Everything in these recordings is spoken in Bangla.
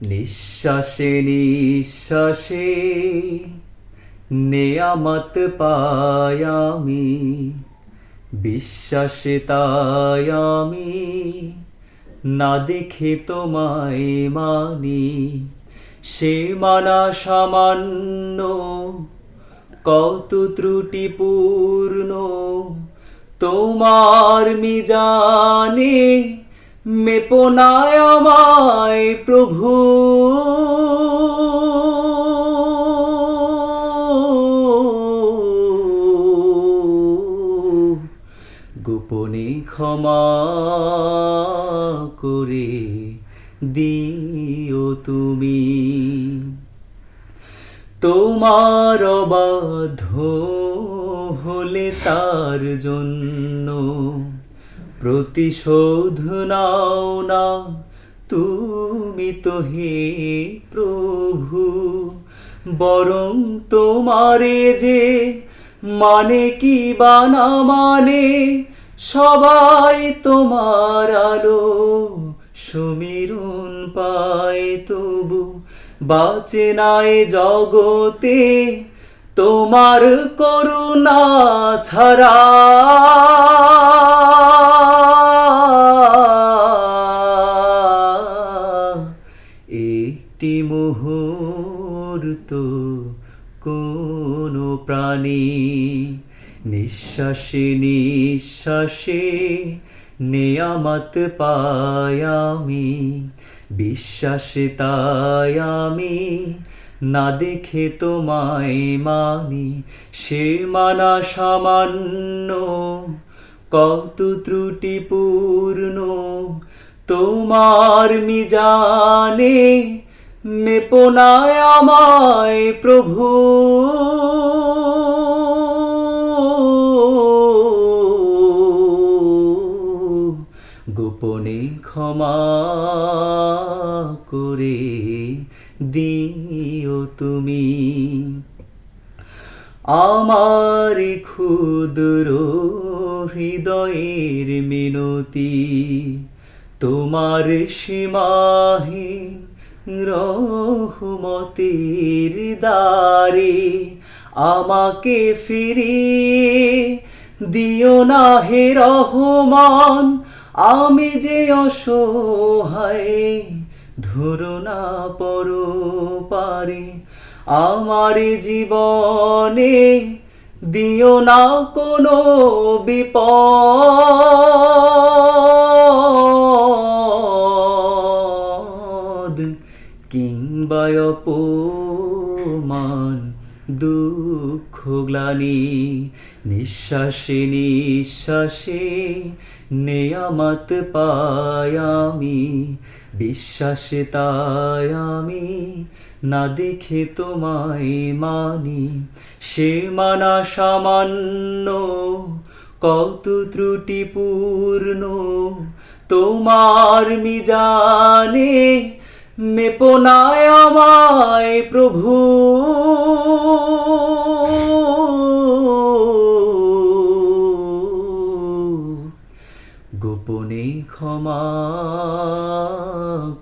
নিঃশ্বাসে নিঃশ্বাসে নেয়ামত পাই আমি, বিশ্বাসে তাই আমি না দেখে তোমায় মানি। সে মানা সামান্য, কত ত্রুটিপূর্ণ তোমার মিজানে, মেপো না আমায় প্রভু। গোপনে ক্ষমা করে দিও তুমি। তোমার অবাধ্য হলে তার জন্য প্রতিশোধ নাও না তুমি তো হে প্রভু। বরং তোমারে যে মানে কি বা না মানে, সবাই তোমার আলো সমীরণ পায় তবু বাঁচে নাই জগতে তোমার করুণা ছাড়া। একটি মুহূর্ত কোনো প্রাণী নিঃশ্বাসে নিঃশ্বাসে নেয়ামত পাই আমি, বিশ্বাসে তাই আমি না দেখে তোমায় মানি। সে মানা সামান্য, কত ত্রুটিপূর্ণ তোমার মিজানে, মেপো না আমায় প্রভু। গোপনে ক্ষমা করে দিও তুমি। আমার ক্ষুদ্র হৃদয়ের মিনতি তোমার সীমাহীন রহমতের দ্বারে আমাকে ফিরিয়ে দিও না হে রহমান। আমি যে অসহায় ধরো না পরপারে, আমার জীবনে দিও না কোনো বিপদ কিংবা অপমান দুঃখ গ্লানি। নিঃশ্বাসে নিঃশ্বাসে নেয়ামত পাই আমি, বিশ্বাসে তাই আমি না দেখে তোমায় মানি। সে মানা সামান্য, কত ত্রুটিপূর্ণ তোমার মিজানে, মেপো না আমায় প্রভু। গোপনে ক্ষমা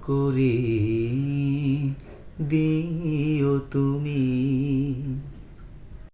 করে দিও তুমি।